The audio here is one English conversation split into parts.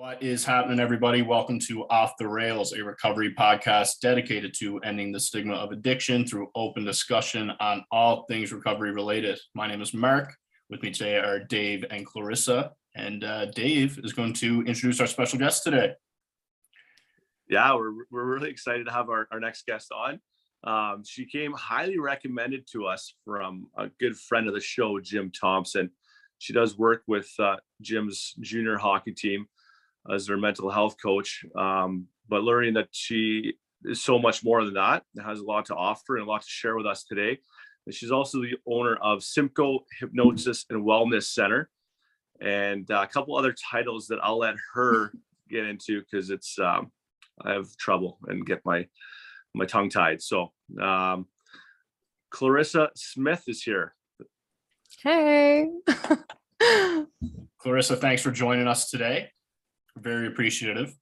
What is happening, everybody? Welcome to Off the Rails, a recovery podcast dedicated to ending the stigma of addiction through open discussion on all things recovery related. My name is Mark. With me today are Dave and Clarissa, and Dave is going to introduce our special guest today. Yeah, we're really excited to have our next guest on. She came highly recommended to us from a good friend of the show, Jim Thompson. She does work with Jim's junior hockey team as their mental health coach, but learning that she is so much more than that, has a lot to offer and a lot to share with us today. And she's also the owner of Simcoe Hypnosis and Wellness Center, and a couple other titles that I'll let her get into because it's I have trouble and get my tongue tied. So Clarissa Smith is here. Hey. Clarissa, thanks for joining us today. Very appreciative.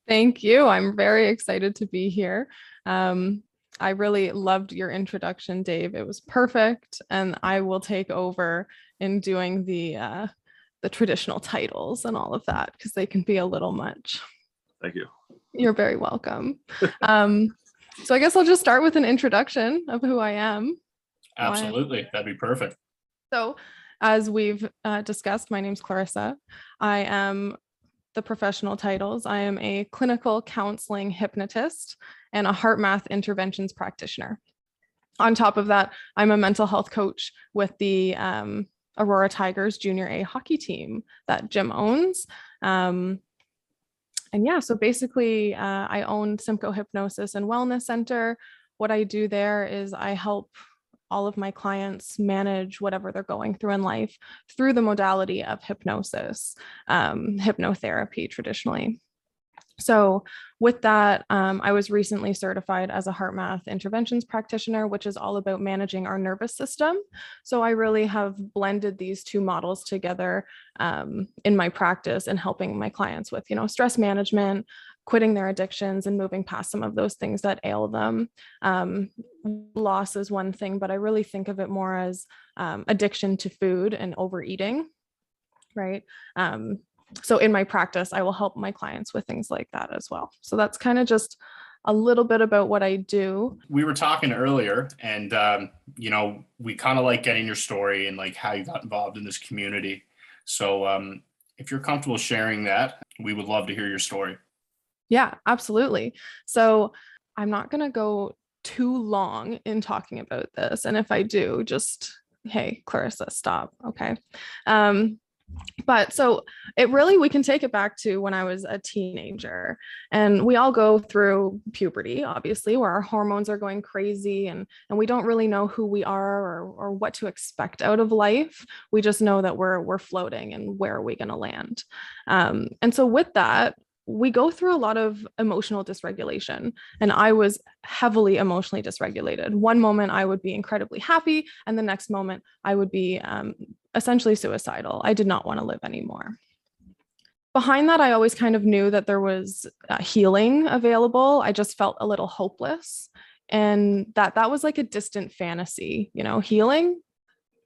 Thank you. I'm very excited to be here. I really loved your introduction, Dave. It was perfect. And I will take over in doing the traditional titles and all of that because they can be a little much. Thank you. You're very welcome. So I guess I'll just start with an introduction of who I am. Absolutely. That'd be perfect. So as we've discussed, my name's Clarissa. I am the professional titles. I am a clinical counseling hypnotist and a Math Interventions Practitioner. On top of that, I'm a mental health coach with the Aurora Tigers Junior A hockey team that Jim owns. And yeah, so basically I own Simcoe Hypnosis and Wellness Center. What I do there is I help all of my clients manage whatever they're going through in life through the modality of hypnosis, hypnotherapy traditionally. So with that, I was recently certified as a Math Interventions Practitioner, which is all about managing our nervous system. So I really have blended these two models together in my practice and helping my clients with, stress management, quitting their addictions and moving past some of those things that ail them. Loss is one thing, but I really think of it more as addiction to food and overeating, right? So in my practice, I will help my clients with things like that as well. So that's kind of just a little bit about what I do. We were talking earlier and, we kind of like getting your story and like how you got involved in this community. So if you're comfortable sharing that, we would love to hear your story. Yeah, absolutely. So I'm not going to go too long in talking about this. And if I do, just, hey, Clarissa, stop. Okay. But so we can take it back to when I was a teenager, and we all go through puberty, obviously, where our hormones are going crazy and we don't really know who we are or what to expect out of life. We just know that we're floating and where are we going to land? And so with that, we go through a lot of emotional dysregulation, and I was heavily emotionally dysregulated. One moment I would be incredibly happy, and the next moment I would be essentially suicidal. I did not want to live anymore. Behind that, I always kind of knew that there was healing available. I just felt a little hopeless, and that was like a distant fantasy. Healing,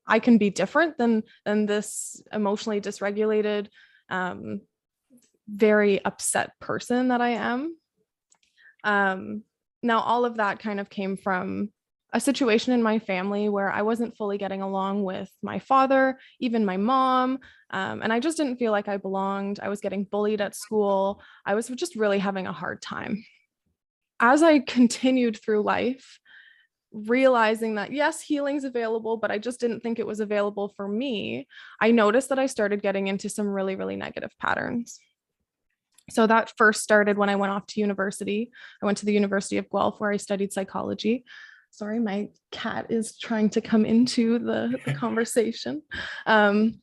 I can be different than this emotionally dysregulated, very upset person that I am. Now, all of that kind of came from a situation in my family where I wasn't fully getting along with my father, even my mom, and I just didn't feel like I belonged. I was getting bullied at school. I was just really having a hard time. As I continued through life, realizing that yes, healing's available, but I just didn't think it was available for me, I noticed that I started getting into some really, really negative patterns. So that first started when I went off to university. I went to the University of Guelph where I studied psychology. Sorry, my cat is trying to come into the conversation. I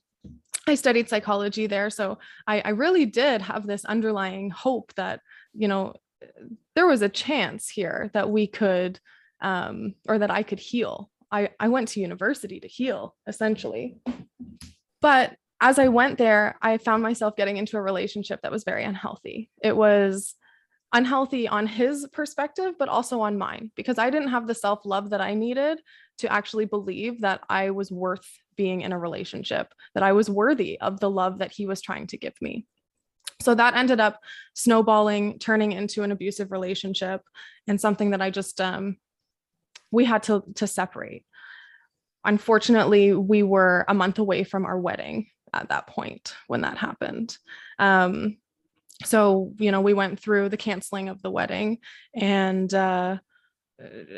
studied psychology there. So I really did have this underlying hope that, there was a chance here that we could, or that I could heal. I went to university to heal, essentially. But as I went there, I found myself getting into a relationship that was very unhealthy. It was unhealthy on his perspective, but also on mine, because I didn't have the self-love that I needed to actually believe that I was worth being in a relationship, that I was worthy of the love that he was trying to give me. So that ended up snowballing, turning into an abusive relationship, and something that I just, we had to separate. Unfortunately, we were a month away from our wedding at that point when that happened. So, we went through the canceling of the wedding and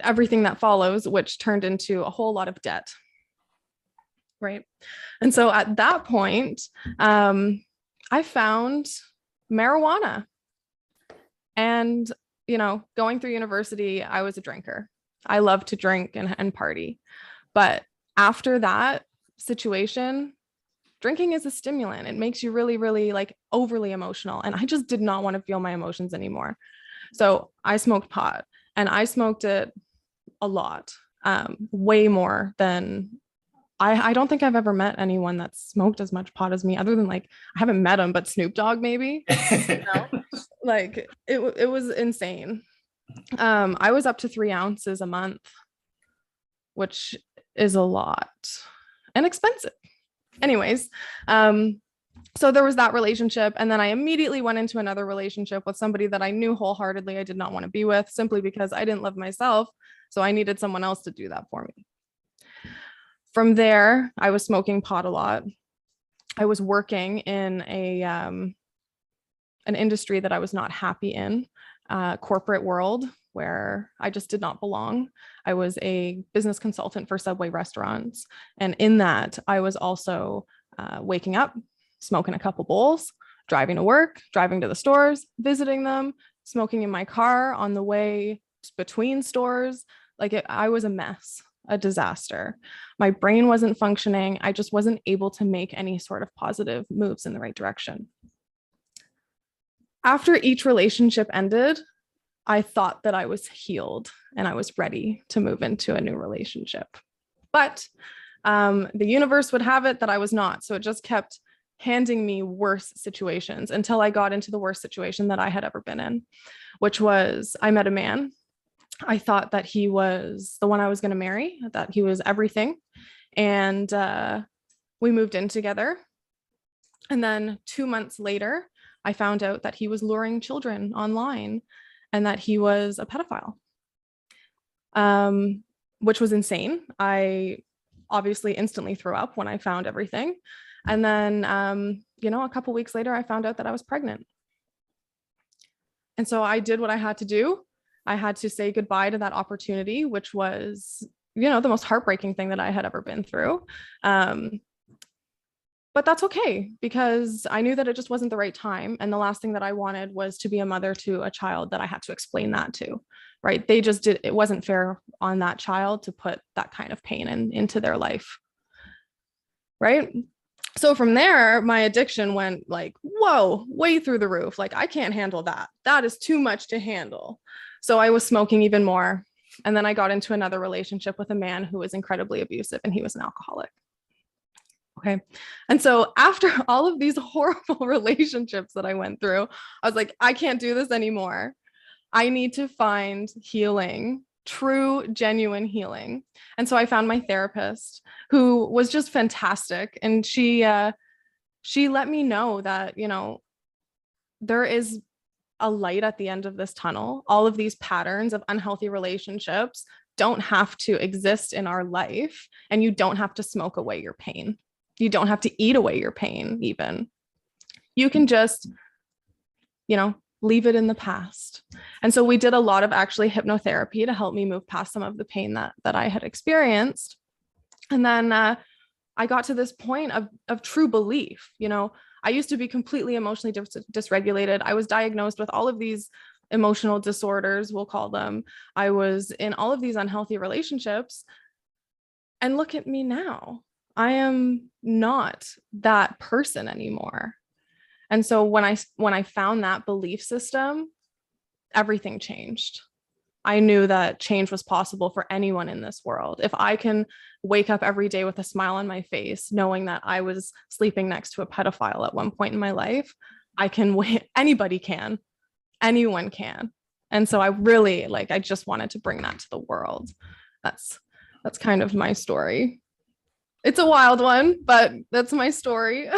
everything that follows, which turned into a whole lot of debt. Right. And so at that point, I found marijuana. And, going through university, I was a drinker. I love to drink and party. But after that situation, drinking is a stimulant. It makes you really, really like overly emotional. And I just did not want to feel my emotions anymore. So I smoked pot, and I smoked it a lot, way more than I don't think I've ever met anyone that smoked as much pot as me, other than like, I haven't met him, but Snoop Dogg maybe. Like it was insane. I was up to 3 ounces a month, which is a lot and expensive. Anyways, so there was that relationship. And then I immediately went into another relationship with somebody that I knew wholeheartedly I did not want to be with, simply because I didn't love myself. So I needed someone else to do that for me. From there, I was smoking pot a lot. I was working in an industry that I was not happy in, corporate world, where I just did not belong. I was a business consultant for Subway restaurants. And in that, I was also waking up, smoking a couple bowls, driving to work, driving to the stores, visiting them, smoking in my car on the way between stores. I was a mess, a disaster. My brain wasn't functioning. I just wasn't able to make any sort of positive moves in the right direction. After each relationship ended, I thought that I was healed and I was ready to move into a new relationship. But the universe would have it that I was not. So it just kept handing me worse situations until I got into the worst situation that I had ever been in, which was I met a man. I thought that he was the one I was going to marry, that he was everything. And we moved in together. And then 2 months later, I found out that he was luring children online and that he was a pedophile, which was insane. I obviously instantly threw up when I found everything. And then, a couple weeks later, I found out that I was pregnant. And so I did what I had to do. I had to say goodbye to that opportunity, which was, the most heartbreaking thing that I had ever been through. But that's okay, because I knew that it just wasn't the right time. And the last thing that I wanted was to be a mother to a child that I had to explain that to, right? It wasn't fair on that child to put that kind of pain into their life, right? So from there, my addiction went way through the roof. I can't handle that. That is too much to handle. So I was smoking even more. And then I got into another relationship with a man who was incredibly abusive, and he was an alcoholic. Okay. And so after all of these horrible relationships that I went through, I was like, I can't do this anymore. I need to find healing, true, genuine healing. And so I found my therapist, who was just fantastic. And she let me know that, there is a light at the end of this tunnel. All of these patterns of unhealthy relationships don't have to exist in our life, and you don't have to smoke away your pain. You don't have to eat away your pain, even. You can just, leave it in the past. And so we did a lot of actually hypnotherapy to help me move past some of the pain that I had experienced. And then I got to this point of true belief. I used to be completely emotionally dysregulated. I was diagnosed with all of these emotional disorders, we'll call them. I was in all of these unhealthy relationships. And look at me now. I am not that person anymore. And so when I found that belief system, everything changed. I knew that change was possible for anyone in this world. If I can wake up every day with a smile on my face, knowing that I was sleeping next to a pedophile at one point in my life, anybody can, anyone can. And so I really I just wanted to bring that to the world. That's kind of my story. It's a wild one, but that's my story.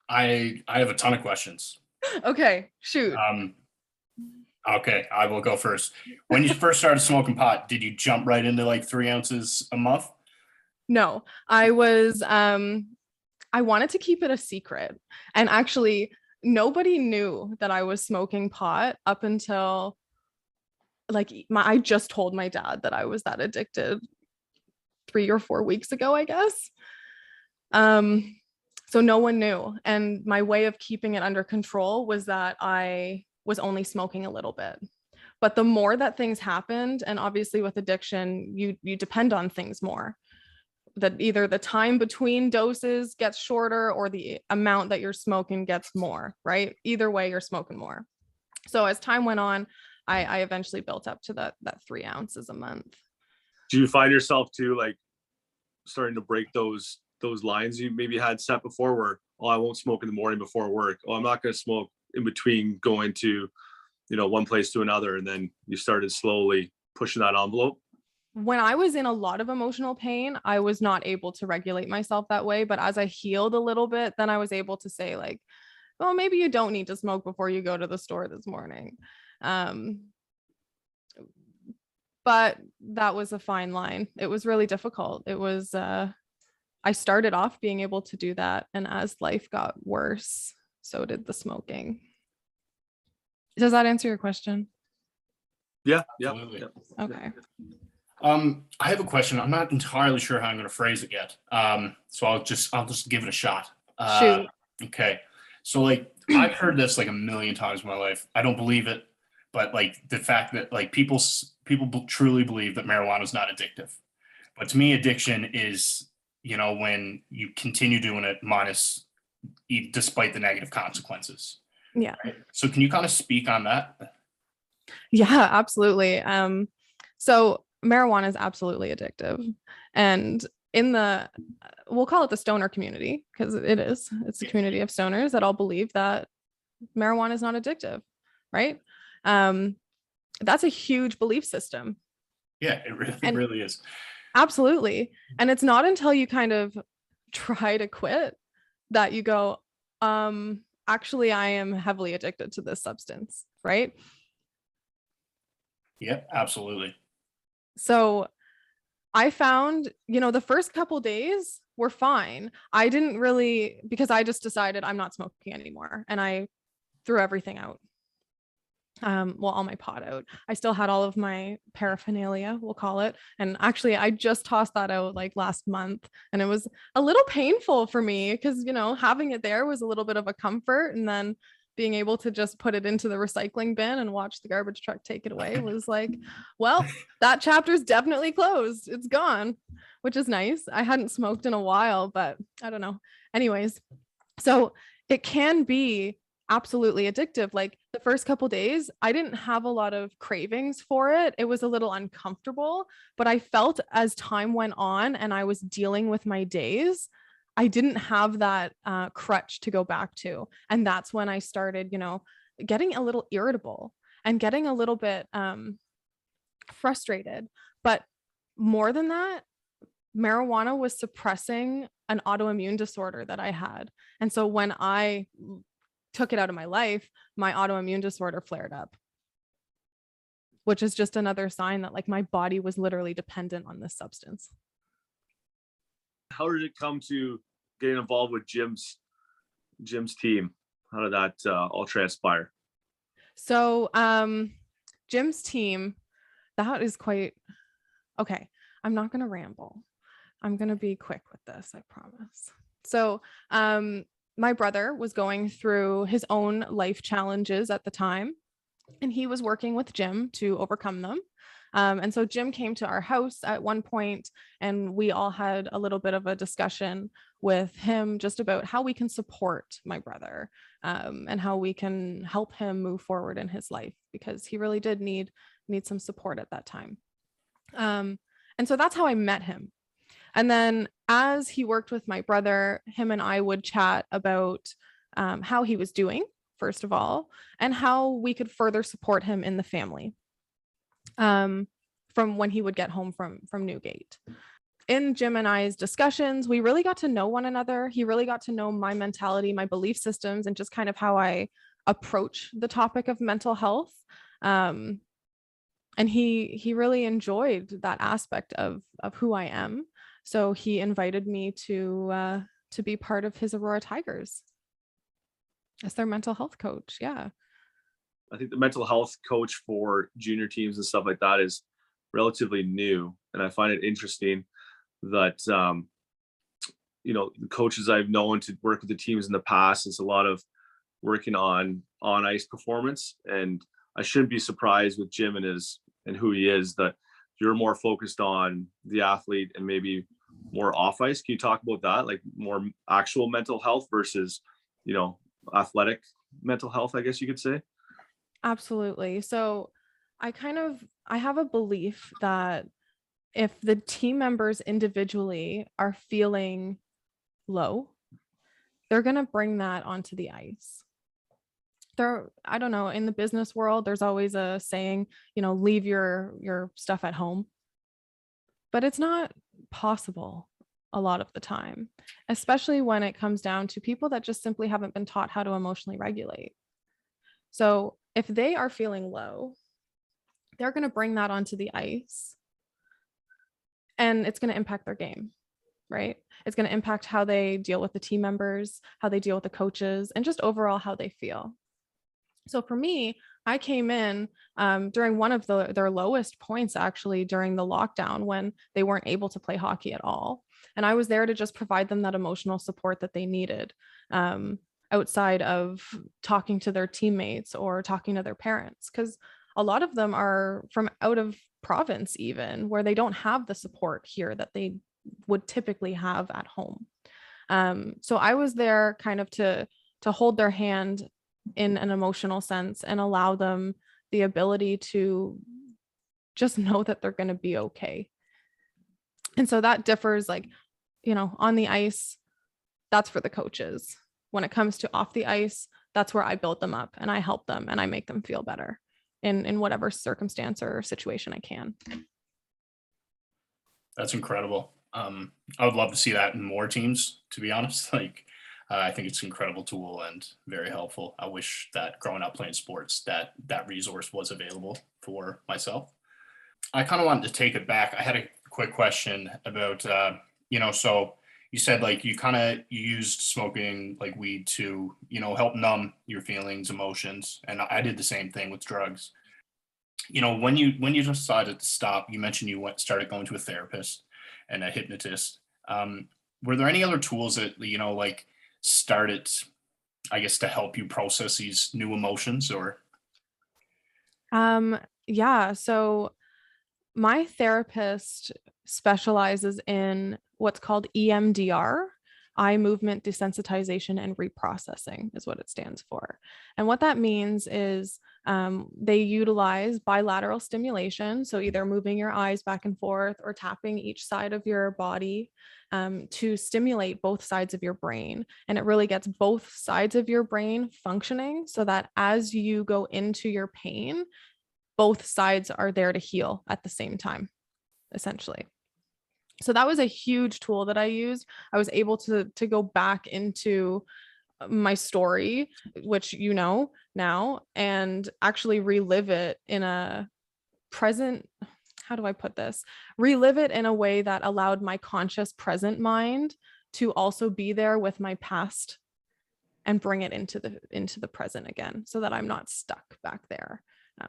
I have a ton of questions. Okay, shoot. Okay, I will go first. When you first started smoking pot, did you jump right into like 3 ounces a month? No, I wanted to keep it a secret. And actually, nobody knew that I was smoking pot up until I just told my dad that I was that addicted 3 or 4 weeks ago, I guess. So no one knew. And my way of keeping it under control was that I was only smoking a little bit. But the more that things happened, and obviously with addiction, you depend on things more. That either the time between doses gets shorter or the amount that you're smoking gets more, right? Either way, you're smoking more. So as time went on, I eventually built up to that 3 ounces a month. Do you find yourself too, like, starting to break those lines you maybe had set before, where, oh, I won't smoke in the morning before work, oh, I'm not going to smoke in between going to, one place to another, and then you started slowly pushing that envelope? When I was in a lot of emotional pain, I was not able to regulate myself that way. But as I healed a little bit, then I was able to say, like, well, maybe you don't need to smoke before you go to the store this morning. But that was a fine line. It was really difficult. It was, I started off being able to do that. And as life got worse, so did the smoking. Does that answer your question? Yeah. Absolutely. Okay. I have a question. I'm not entirely sure how I'm going to phrase it yet. So I'll just give it a shot. Shoot. Okay. So like I've heard this like a million times in my life. I don't believe it, but like the fact that like people truly believe that marijuana is not addictive. But to me, addiction is, when you continue doing it despite the negative consequences. Yeah. Right? So can you kind of speak on that? Yeah, absolutely. So marijuana is absolutely addictive. And we'll call it the stoner community, because it's a community of stoners that all believe that marijuana is not addictive, right? That's a huge belief system. Yeah, it really is. Absolutely. And it's not until you kind of try to quit that you go, actually, I am heavily addicted to this substance, right? Yep, absolutely. So I found, the first couple days were fine. I didn't really, because I just decided I'm not smoking anymore. And I threw everything out. All my pot out. I still had all of my paraphernalia, we'll call it. And actually, I just tossed that out like last month. And it was a little painful for me because, having it there was a little bit of a comfort. And then being able to just put it into the recycling bin and watch the garbage truck take it away was like, well, that chapter's definitely closed. It's gone, which is nice. I hadn't smoked in a while, but I don't know. Anyways, so it can be absolutely addictive. Like the first couple days, I didn't have a lot of cravings for it. It was a little uncomfortable, but I felt as time went on and I was dealing with my days, I didn't have that crutch to go back to. And that's when I started, getting a little irritable and getting a little bit frustrated. But more than that, marijuana was suppressing an autoimmune disorder that I had. And so when I took it out of my life, my autoimmune disorder flared up, which is just another sign that like my body was literally dependent on this substance. How did it come to getting involved with Jim's team? How did that all transpire? So Jim's team, that is quite okay. I'm not going to ramble. I'm going to be quick with this, I promise. So my brother was going through his own life challenges at the time, and he was working with Jim to overcome them. And so Jim came to our house at one point, and we all had a little bit of a discussion with him just about how we can support my brother and how we can help him move forward in his life, because he really did need some support at that time. And so that's how I met him. And then as he worked with my brother, him and I would chat about how he was doing, first of all, and how we could further support him in the family from when he would get home from Newgate. in Jim and I's discussions, we really got to know one another. He really got to know my mentality, my belief systems, and just kind of how I approach the topic of mental health. And he really enjoyed that aspect of who I am. So he invited me to be part of his Aurora Tigers as their mental health coach. Yeah. I think the mental health coach for junior teams and stuff like that is relatively new. And I find it interesting that, the coaches I've known to work with the teams in the past, is a lot of working on ice performance. And I shouldn't be surprised with Jim and who he is, that you're more focused on the athlete and maybe more off ice. Can you talk about that? Like more actual mental health versus, athletic mental health, I guess you could say. Absolutely. So I have a belief that if the team members individually are feeling low, they're going to bring that onto the ice. I don't know, in the business world, there's always a saying, leave your stuff at home. But it's not possible a lot of the time, especially when it comes down to people that just simply haven't been taught how to emotionally regulate. So if they are feeling low, they're going to bring that onto the ice, and it's going to impact their game, right? It's going to impact how they deal with the team members, how they deal with the coaches, and just overall how they feel. So for me, I came in during one of their lowest points, actually, during the lockdown, when they weren't able to play hockey at all. And I was there to just provide them that emotional support that they needed, outside of talking to their teammates or talking to their parents, because a lot of them are from out of province, even, where they don't have the support here that they would typically have at home. So I was there kind of to hold their hand in an emotional sense and allow them the ability to just know that they're going to be okay. And so that differs, like, on the ice, that's for the coaches. When it comes to off the ice, that's where I build them up and I help them and I make them feel better in whatever circumstance or situation I can. That's incredible. I would love to see that in more teams, to be honest. I think it's an incredible tool and very helpful. I wish that growing up playing sports, that resource was available for myself. I kind of wanted to take it back. I had a quick question about, so you said you used smoking like weed to, help numb your feelings, emotions. And I did the same thing with drugs. When you decided to stop, you mentioned you started going to a therapist and a hypnotist. Were there any other tools that, started, I guess, to help you process these new emotions, or? Yeah. So my therapist specializes in what's called EMDR, eye movement desensitization and reprocessing is what it stands for. And what that means is they utilize bilateral stimulation. So either moving your eyes back and forth or tapping each side of your body to stimulate both sides of your brain. And it really gets both sides of your brain functioning so that as you go into your pain, both sides are there to heal at the same time, essentially. So that was a huge tool that I used. I was able to go back into my story, which now, and actually relive it in a present, how do I put this? Relive it in a way that allowed my conscious present mind to also be there with my past and bring it into the present again, so that I'm not stuck back there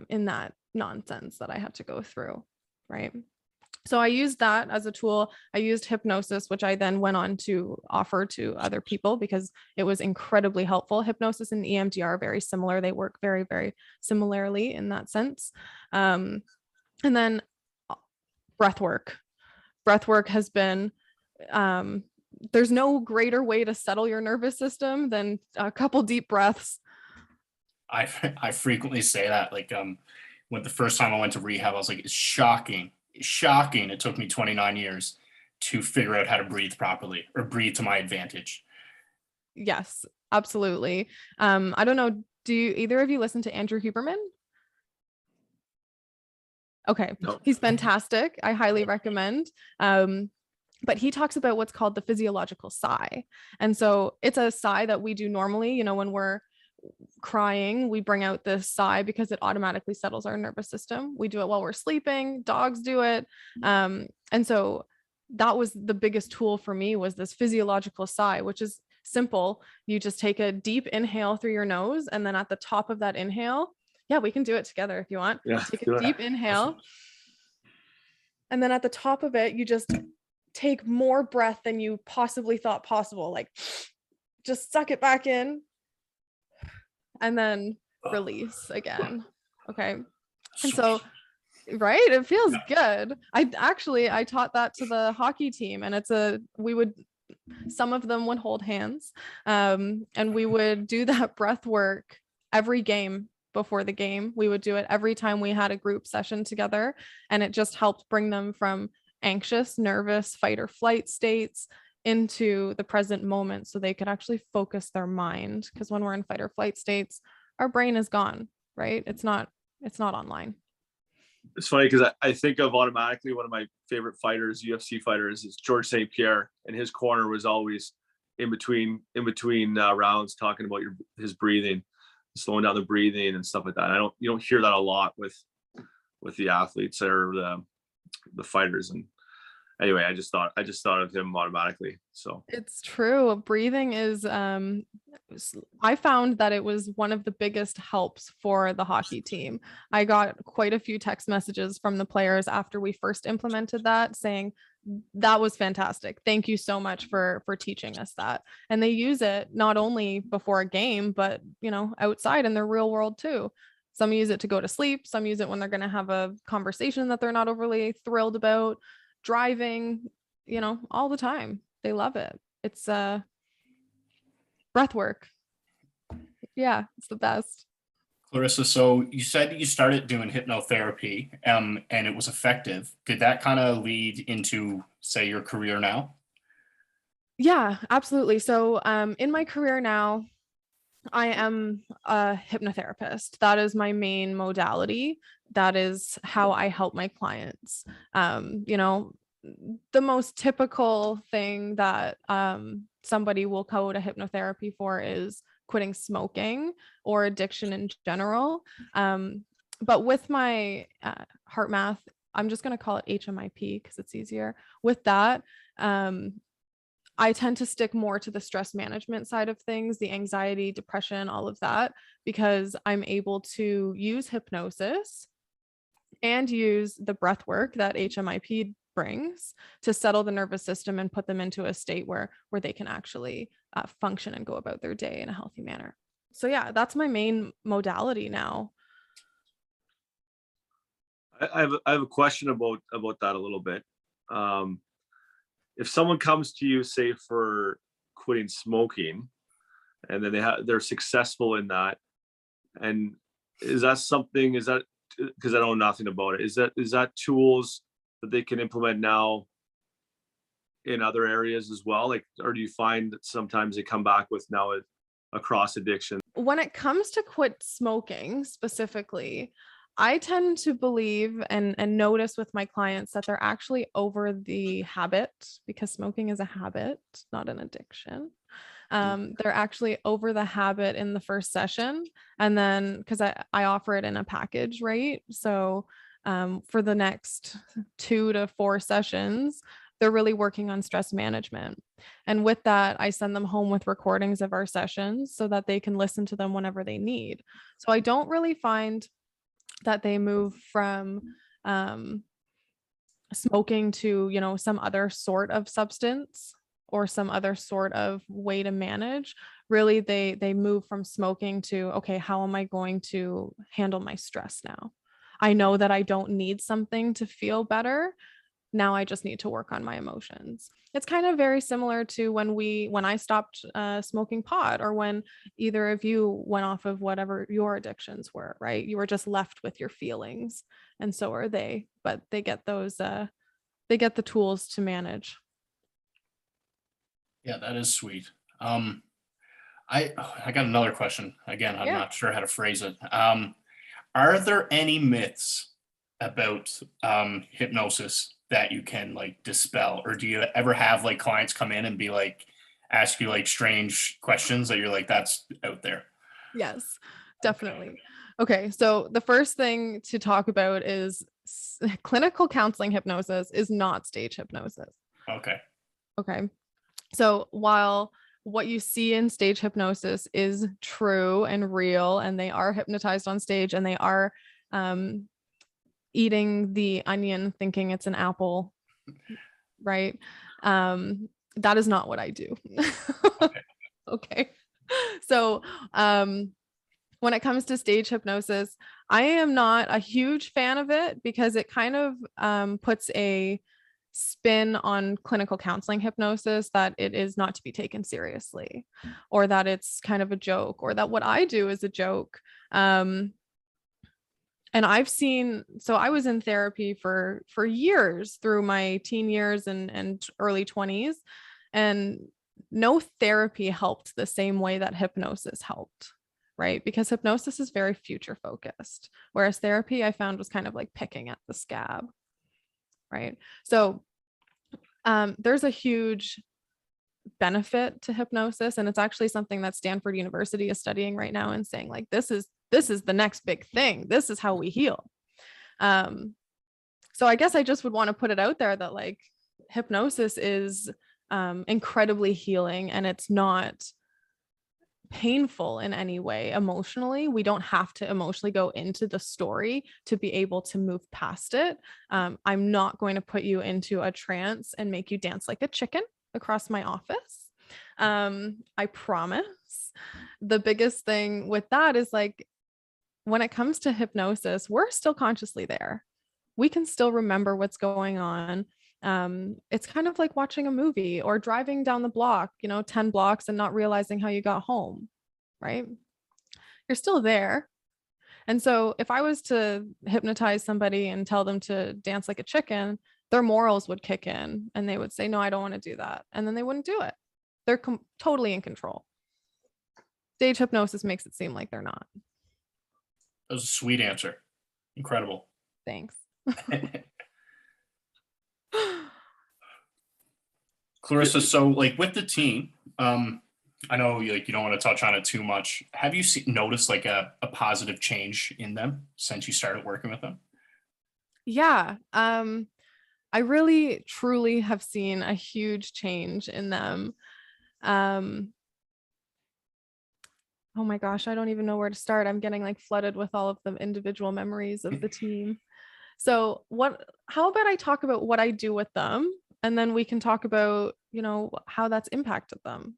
in that nonsense that I had to go through, right? So I used that as a tool. I used hypnosis, which I then went on to offer to other people because it was incredibly helpful. Hypnosis and EMDR are very similar. They work very, very similarly in that sense. And then breath work. Breath work has been, there's no greater way to settle your nervous system than a couple deep breaths. I frequently say that, when the first time I went to rehab, I was like, it's shocking. It took me 29 years to figure out how to breathe properly or breathe to my advantage. Yes, absolutely. I don't know. Do either of you listen to Andrew Huberman? Okay. No. He's fantastic. I highly recommend. But he talks about what's called the physiological sigh. And so it's a sigh that we do normally, you know, when we're crying, we bring out this sigh because it automatically settles our nervous system. We do it while we're sleeping, dogs do it. And so that was the biggest tool for me, was this physiological sigh, which is simple. You just take a deep inhale through your nose, and then at the top of that inhale, yeah, we can do it together if you want. Yeah, take a deep inhale, and then at the top of it, you just take more breath than you possibly thought possible. Like, just suck it back in and then release again. Okay. And so, right, it feels good. I taught that to the hockey team, and some of them would hold hands, and we would do that breath work every game. Before the game, we would do it every time we had a group session together, and it just helped bring them from anxious, nervous, fight or flight states into the present moment, so they could actually focus their mind. Because when we're in fight or flight states, our brain is gone, right? It's not online. It's funny because I think of automatically one of my favorite fighters, UFC fighters, is George St Pierre, and his corner was always in between rounds talking about his breathing, slowing down the breathing and stuff like that. You don't hear that a lot with the athletes or the fighters. And anyway, I just thought of him automatically. So it's true. Breathing is, I found that it was one of the biggest helps for the hockey team. I got quite a few text messages from the players after we first implemented that, saying that was fantastic. Thank you so much for teaching us that. And they use it not only before a game, but, you know, outside in their real world too. Some use it to go to sleep. Some use it when they're going to have a conversation that they're not overly thrilled about, driving, you know, all the time. They love it. It's breath work. Yeah, it's the best. Clarissa, so you said that you started doing hypnotherapy, and it was effective. Did that kind of lead into, say, your career now? Yeah, absolutely. So in my career now, I am a hypnotherapist. That is my main modality. That is how I help my clients. You know, the most typical thing that somebody will go to hypnotherapy for is quitting smoking or addiction in general. But with my heart math, I'm just going to call it HMIP because it's easier. With that, I tend to stick more to the stress management side of things, the anxiety, depression, all of that, because I'm able to use hypnosis and use the breath work that HMIP brings to settle the nervous system and put them into a state where they can actually function and go about their day in a healthy manner. So yeah, that's my main modality now. I have a question about that a little bit. If someone comes to you, say, for quitting smoking, and then they're successful in that, and is that because I know nothing about it, is that tools that they can implement now in other areas as well? Like, or do you find that sometimes they come back with now a cross addiction? When it comes to quit smoking specifically, I tend to believe and notice with my clients that they're actually over the habit, because smoking is a habit, not an addiction. They're actually over the habit in the first session. And then, because I offer it in a package, right? So for the next 2 to 4 sessions, they're really working on stress management. And with that, I send them home with recordings of our sessions so that they can listen to them whenever they need. So I don't really find that they move from smoking to, you know, some other sort of substance or some other sort of way to manage. Really, they move from smoking to, okay, how am I going to handle my stress now? I know that I don't need something to feel better. Now I just need to work on my emotions. It's kind of very similar to when I stopped smoking pot, or when either of you went off of whatever your addictions were, right? You were just left with your feelings, and so are they, but they get the tools to manage. Yeah, that is sweet. I got another question. Again, I'm not sure how to phrase it. Are there any myths about hypnosis that you can like dispel? Or do you ever have like clients come in and be like, ask you like strange questions that you're like, that's out there? Yes, definitely. Okay, so the first thing to talk about is clinical counseling hypnosis is not stage hypnosis. Okay. Okay. So while what you see in stage hypnosis is true and real, and they are hypnotized on stage and they are eating the onion thinking it's an apple, right? That is not what I do. Okay. Okay. So when it comes to stage hypnosis, I am not a huge fan of it because it kind of puts a spin on clinical counseling hypnosis that it is not to be taken seriously, or that it's kind of a joke, or that what I do is a joke. And I've seen, so I was in therapy for years through my teen years and early 20s, and no therapy helped the same way that hypnosis helped, right? Because hypnosis is very future focused, whereas therapy I found was kind of like picking at the scab, right? So there's a huge benefit to hypnosis, and it's actually something that Stanford University is studying right now and saying like, this is the next big thing. This is how we heal. So I guess I just would want to put it out there that like hypnosis is incredibly healing, and it's not painful in any way emotionally. We don't have to emotionally go into the story to be able to move past it. I'm not going to put you into a trance and make you dance like a chicken across my office. I promise. The biggest thing with that is like, when it comes to hypnosis, we're still consciously there. We can still remember what's going on. It's kind of like watching a movie or driving down the block, 10 blocks and not realizing how you got home, right? You're still there. And so if I was to hypnotize somebody and tell them to dance like a chicken, their morals would kick in and they would say, no, I don't want to do that. And then they wouldn't do it. They're totally in control. Stage hypnosis makes it seem like they're not. That was a sweet answer. Incredible. Thanks. Clarissa, so like with the team, I know you don't want to touch on it too much. Have you noticed like a positive change in them since you started working with them? Yeah. I really truly have seen a huge change in them. Oh my gosh, I don't even know where to start. I'm getting like flooded with all of the individual memories of the team. So how about I talk about what I do with them, and then we can talk about, how that's impacted them.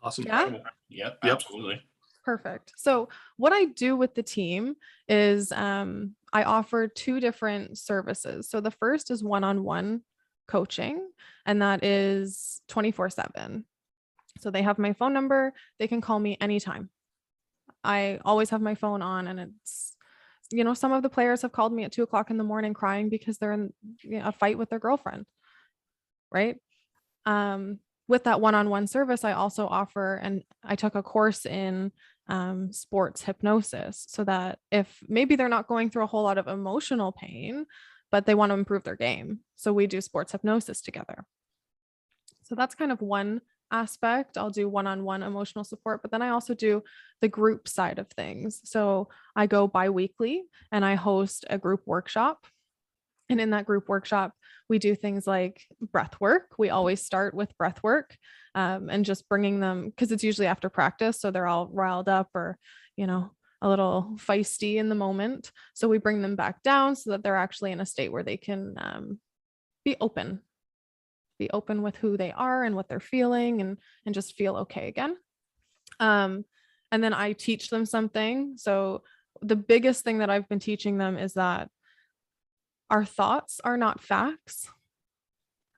Awesome. Yeah. Yep, Yep. absolutely. Perfect. So what I do with the team is I offer two different services. So the first is one-on-one coaching, and that is 24/7. So they have my phone number. They can call me anytime. I always have my phone on, and it's, some of the players have called me at 2:00 in the morning crying because they're in a fight with their girlfriend. Right. With that one-on-one service, I also offer, and I took a course in sports hypnosis, so that if maybe they're not going through a whole lot of emotional pain, but they want to improve their game. So we do sports hypnosis together. So that's kind of one aspect. I'll do one-on-one emotional support, but then I also do the group side of things. So I go bi-weekly and I host a group workshop. And in that group workshop, we do things like breath work. We always start with breath work, and just bringing them, because it's usually after practice. So they're all riled up or, a little feisty in the moment. So we bring them back down so that they're actually in a state where they can be open with who they are and what they're feeling, and just feel okay again. And then I teach them something. So the biggest thing that I've been teaching them is that our thoughts are not facts.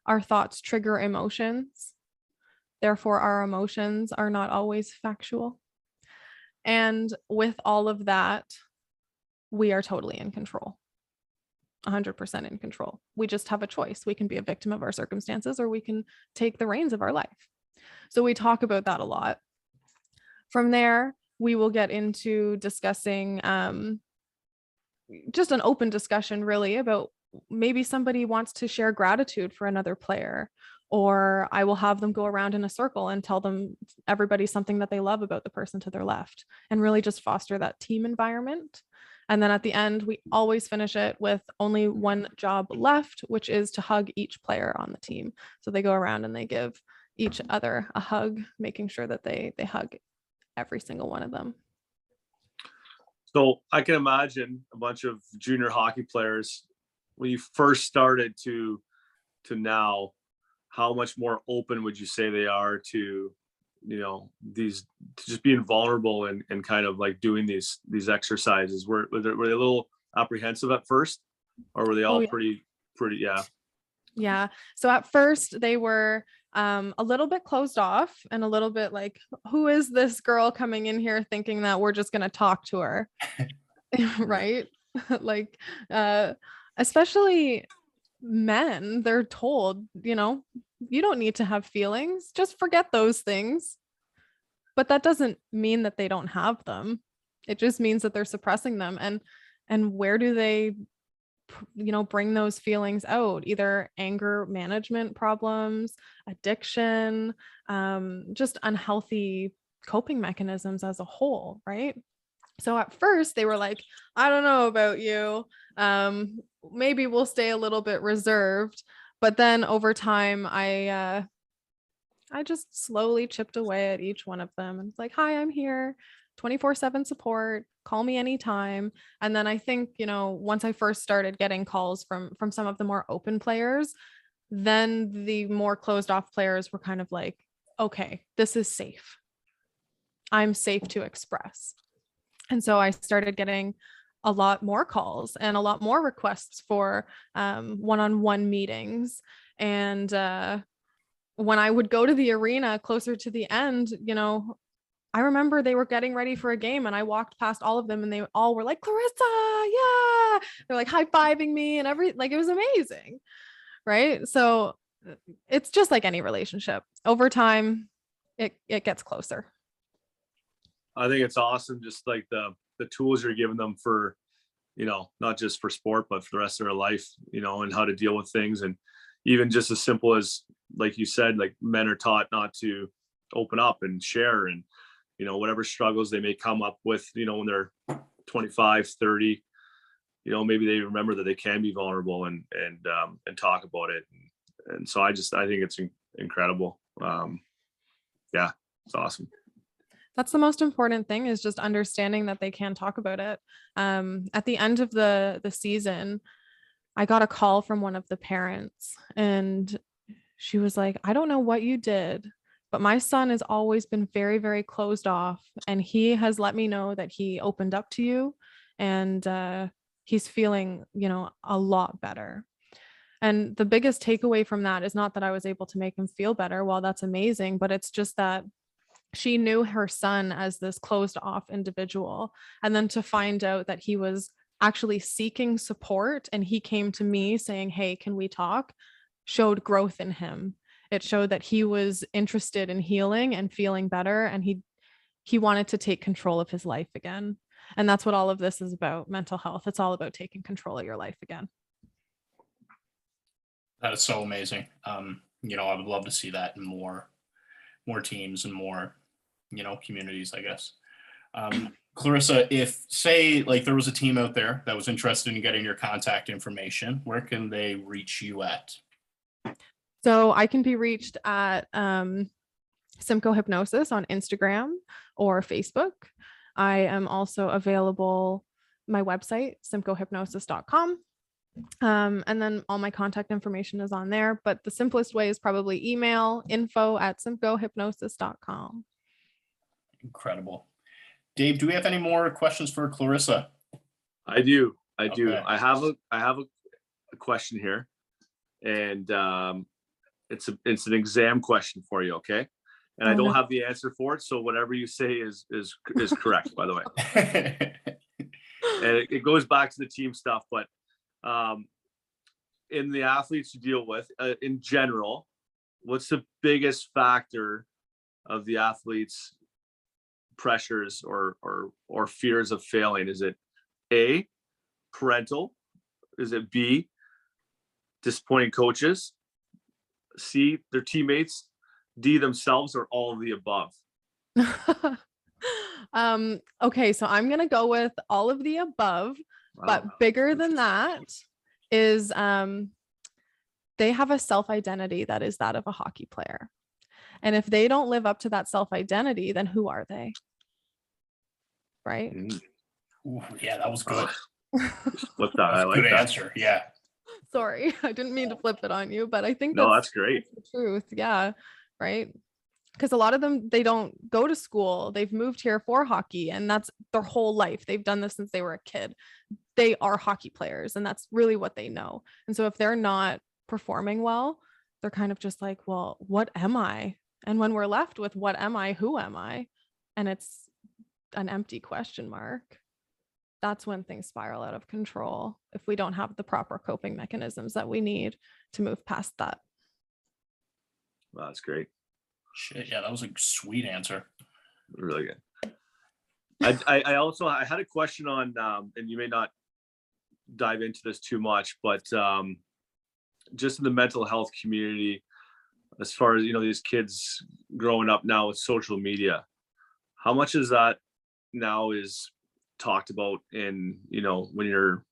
Our thoughts trigger emotions. Therefore, our emotions are not always factual. And with all of that, we are totally in control. 100% in control. We just have a choice. We can be a victim of our circumstances, or we can take the reins of our life. So we talk about that a lot. From there, we will get into discussing just an open discussion really about maybe somebody wants to share gratitude for another player, or I will have them go around in a circle and tell them everybody something that they love about the person to their left, and really just foster that team environment. And then at the end, we always finish it with only one job left, which is to hug each player on the team. So they go around and they give each other a hug, making sure that they hug every single one of them. So I can imagine a bunch of junior hockey players when you first started to now, how much more open would you say they are to, these, to just being vulnerable and kind of like doing these exercises? Were they a little apprehensive at first, or were they all pretty, yeah? Yeah. So at first they were a little bit closed off and a little bit like, who is this girl coming in here thinking that we're just going to talk to her? Right. Like, especially men, they're told, you don't need to have feelings, just forget those things. But that doesn't mean that they don't have them. It just means that they're suppressing them. And where do they bring those feelings out? Either anger management problems, addiction, just unhealthy coping mechanisms as a whole, right? So at first they were like, I don't know about you. Maybe we'll stay a little bit reserved. But then over time, I just slowly chipped away at each one of them. And it's like, hi, I'm here, 24/7 support, call me anytime. And then I think, once I first started getting calls from some of the more open players, then the more closed off players were kind of like, okay, this is safe. I'm safe to express. And so I started getting a lot more calls and a lot more requests for one-on-one meetings. And when I would go to the arena closer to the end, I remember they were getting ready for a game and I walked past all of them and they all were like, Clarissa, yeah. They're like high-fiving me and it was amazing. Right. So it's just like any relationship. Over time, it gets closer. I think it's awesome. Just like the tools you're giving them for, not just for sport, but for the rest of their life, and how to deal with things. And even just as simple as, like you said, like men are taught not to open up and share and, whatever struggles they may come up with, when they're 25, 30, maybe they remember that they can be vulnerable and talk about it. And so I think it's incredible. Yeah, it's awesome. That's the most important thing, is just understanding that they can talk about it. At the end of the season, I got a call from one of the parents and she was like, I don't know what you did, but my son has always been very, very closed off. And he has let me know that he opened up to you and he's feeling, a lot better. And the biggest takeaway from that is not that I was able to make him feel better. Well, that's amazing, but it's just that she knew her son as this closed off individual. And then to find out that he was actually seeking support and he came to me saying, hey, can we talk? Showed growth in him. It showed that he was interested in healing and feeling better. And he wanted to take control of his life again. And that's what all of this is about. Mental health. It's all about taking control of your life again. That is so amazing. I would love to see that in more teams and more, communities, I guess. Clarissa, if say like there was a team out there that was interested in getting your contact information, where can they reach you at? So I can be reached at Simcoe Hypnosis on Instagram or Facebook. I am also available, my website, simcoehypnosis.com. And then all my contact information is on there, but the simplest way is probably email info@simcoehypnosis.com. Incredible. Dave, do we have any more questions for Clarissa? I do. Okay. I have a question here, and it's an exam question for you, okay? And I don't have the answer for it, so whatever you say is correct, by the way. And it goes back to the team stuff, but in the athletes you deal with, in general, what's the biggest factor of the athletes' pressures or fears of failing? Is it A, parental? Is it B, disappointing coaches, C, their teammates, D, themselves, or all of the above? Okay, so I'm gonna go with all of the above, but Wow. bigger than that is they have a self-identity that is that of a hockey player. And if they don't live up to that self-identity, then who are they? Right? Ooh, yeah, that was good. Flip that. That was I a like good that. answer. Yeah. Sorry, I didn't mean to flip it on you, but I think No, that's great. the truth. Yeah. Right. Because a lot of them, they don't go to school. They've moved here for hockey, and that's their whole life. They've done this since they were a kid. They are hockey players, and that's really what they know. And so if they're not performing well, they're kind of just like, well, what am I? And when we're left with what am I, who am I? And it's an empty question mark. That's when things spiral out of control if we don't have the proper coping mechanisms that we need to move past that. Wow, that's great. Shit, yeah, that was a sweet answer. Really good. I also had a question on, and you may not dive into this too much, but just in the mental health community, as far as, these kids growing up now with social media, how much is that now is talked about in, when you're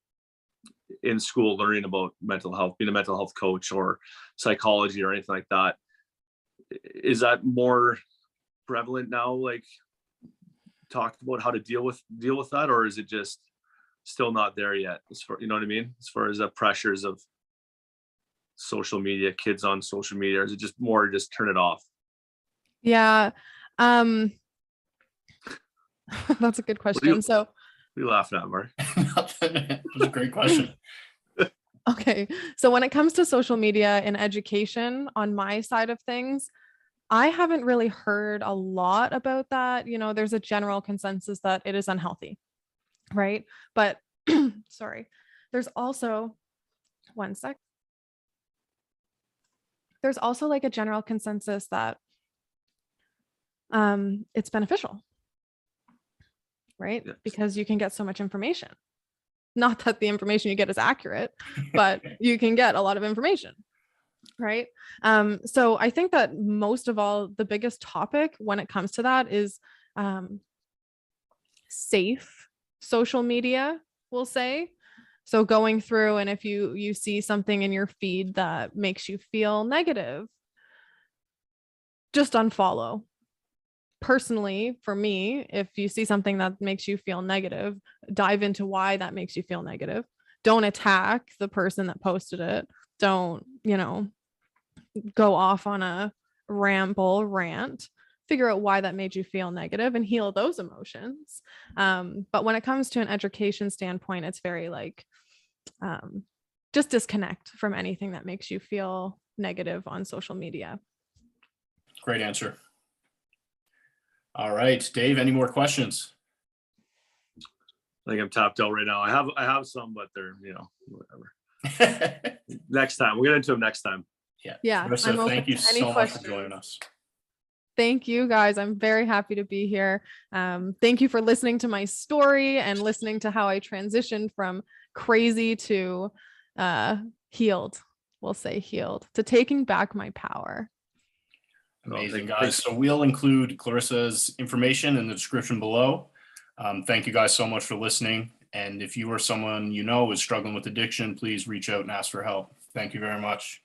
in school learning about mental health, being a mental health coach or psychology or anything like that? Is that more prevalent now, like talked about how to deal with that, or is it just still not there yet? As far, you know what I mean? As far as the pressures of social media, kids on social media, or is it just more just turn it off? Yeah. That's a good question. So what are you laughing at, Mark? That was a great question. okay. So when it comes to social media and education on my side of things, I haven't really heard a lot about that. There's a general consensus that it is unhealthy, right? But sorry, there's also one sec. There's also like a general consensus that it's beneficial, right? Yes. Because you can get so much information. Not that the information you get is accurate, but you can get a lot of information. Right. So I think that most of all, the biggest topic when it comes to that is safe social media, we'll say. So going through, and if you see something in your feed that makes you feel negative, just unfollow. Personally, for me, if you see something that makes you feel negative, dive into why that makes you feel negative. Don't attack the person that posted it. Don't, go off on a rant. Figure out why that made you feel negative and heal those emotions. But when it comes to an education standpoint, it's very like just disconnect from anything that makes you feel negative on social media. Great answer. All right, Dave, any more questions? I think I'm tapped out right now. I have some, but they're, whatever. Next time. We'll get into them next time. Yeah. Clarissa, thank you so much for joining us. Thank you guys. I'm very happy to be here. Thank you for listening to my story and listening to how I transitioned from crazy to healed. We'll say healed, to taking back my power. Amazing, guys. So we'll include Clarissa's information in the description below. Thank you guys so much for listening. And if you or someone is struggling with addiction, please reach out and ask for help. Thank you very much.